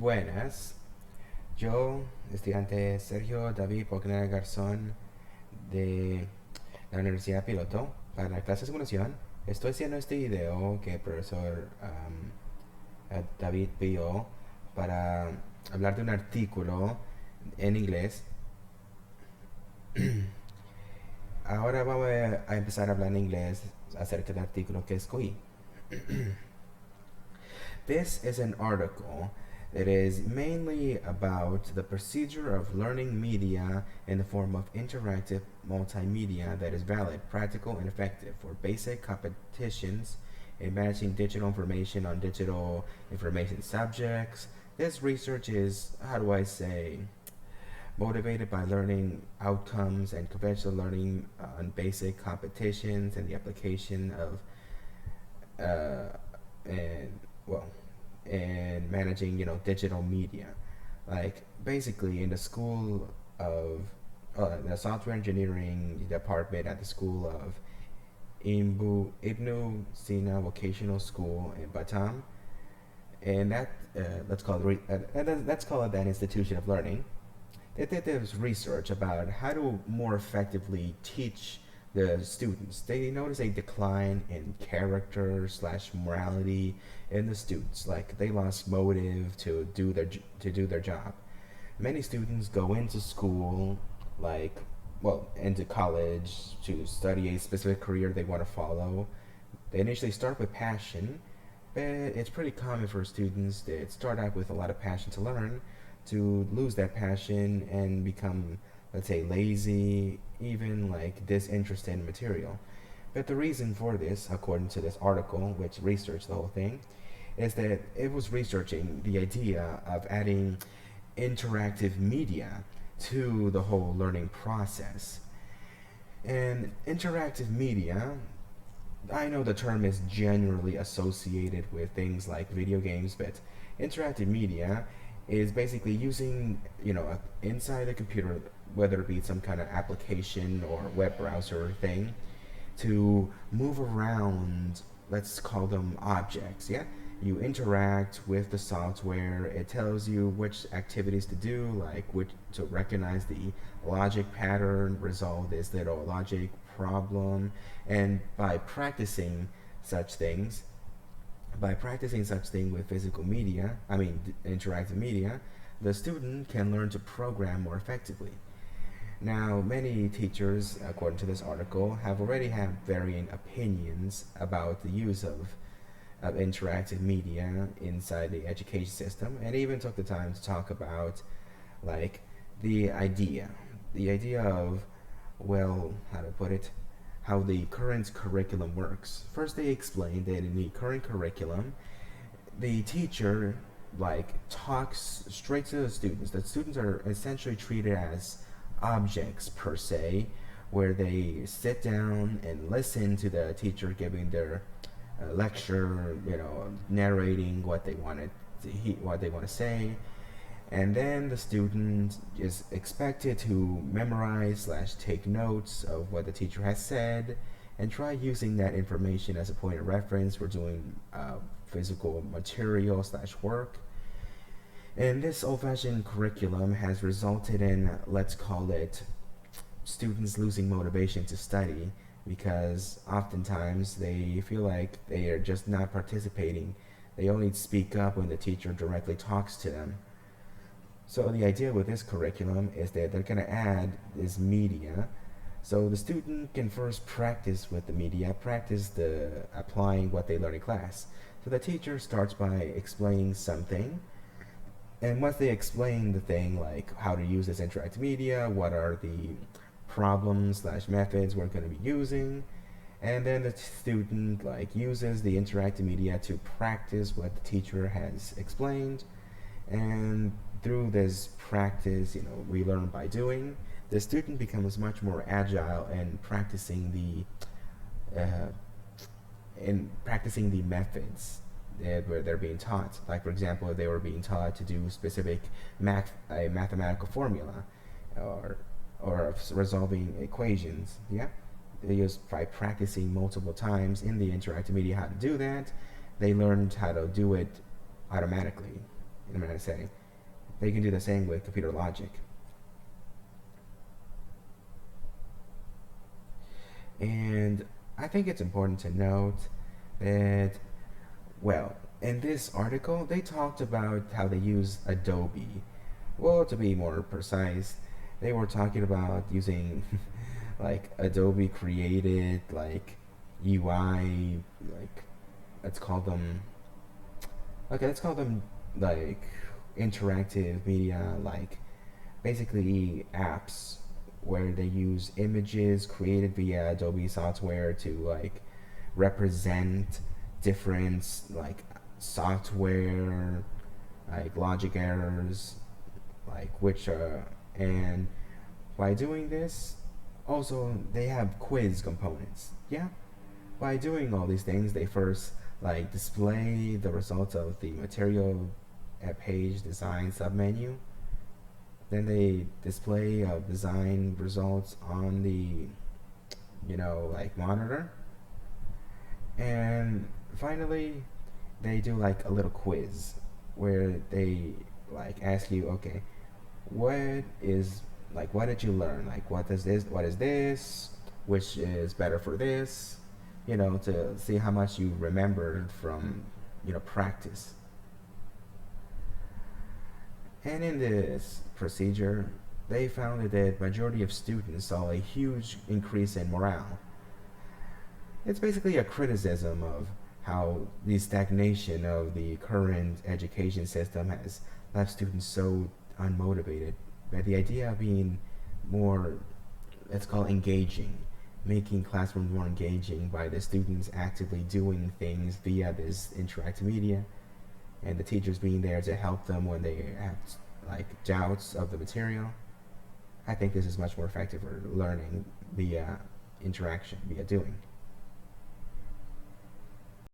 Buenas, yo, estudiante Sergio David Pogner Garzón de la Universidad Piloto, para la clase de simulación, estoy haciendo este video que el profesor David pidió para hablar de un artículo en inglés. Ahora vamos a empezar a hablar en inglés acerca del artículo que escogí. This is an article that is mainly about the procedure of learning media in the form of interactive multimedia that is valid, practical, and effective for basic competitions in managing digital information on digital information subjects. This research is, how do I say, motivated by learning outcomes and conventional learning on basic competitions and the application of and well and managing digital media, like basically in the school of the software engineering department at the school of Ibnu Sina Vocational School in Batam, and that let's call it that institution of learning. They did this research about how to more effectively teach the students. They noticed a decline in character slash morality in the students. Like they lost motive to do their job. Many students go into school, like into college to study a specific career they want to follow. They initially start with passion, but it's pretty common for students that start out with a lot of passion to learn to lose that passion and become, let's say, lazy, even like disinterested in material. But the reason for this, according to this article, which researched the whole thing, is that it was researching the idea of adding interactive media to the whole learning process. And interactive media, I know the term is generally associated with things like video games, but interactive media is basically using, inside the computer, whether it be some kind of application or web browser thing, to move around, let's call them objects, yeah? You interact with the software, it tells you which activities to do, like which to recognize the logic pattern, resolve this little logic problem, and such things, by practicing such thing with physical media, interactive media, the student can learn to program more effectively. Now, many teachers, according to this article, have already had varying opinions about the use of interactive media inside the education system, and even took the time to talk about, like, the idea of, well, how to put it, how the current curriculum works. First, they explained that in the current curriculum, the teacher talks straight to the students. The students are essentially treated as objects per se, where they sit down and listen to the teacher giving their lecture, narrating what they what they want to say, and then the student is expected to memorize slash take notes of what the teacher has said and try using that information as a point of reference for doing physical material slash work. And this old-fashioned curriculum has resulted in, let's call it, students losing motivation to study because oftentimes they feel like they are just not participating. They only speak up when the teacher directly talks to them. So the idea with this curriculum is that they're going to add this media, so the student can first practice with the media, practice the applying what they learn in class. So the teacher starts by explaining something, and once they explain the thing, like how to use this interactive media, what are the problems slash methods we're going to be using, and then the student uses the interactive media to practice what the teacher has explained, and through this practice, we learn by doing, the student becomes much more agile in practicing the methods where they're being taught. Like, for example, if they were being taught to do specific a mathematical formula or resolving equations, yeah, they just by practicing multiple times in the interactive media how to do that, they learned how to do it automatically. I'm going to say. They can do the same with computer logic. And I think it's important to note that, well, in this article, they talked about how they use Adobe. Well, to be more precise, they were talking about using like Adobe created like UI, like let's call them let's call them like interactive media, like basically apps where they use images created via Adobe software to like represent different like software like logic errors, like which and by doing this, also they have quiz components. Yeah, by doing all these things, they first like display the results of the material at page design submenu. Then they display design results on the like monitor. And finally, they do like a little quiz where they like ask you, okay, what is what did you learn? Like what is this? Which is better for this? To see how much you remembered from practice. And in this procedure, they found that the majority of students saw a huge increase in morale. It's basically a criticism of how the stagnation of the current education system has left students so unmotivated. But the idea of being more, let's call it engaging, making classrooms more engaging by the students actively doing things via this interactive media, and the teachers being there to help them when they have like doubts of the material. I think this is much more effective for learning via interaction, via doing.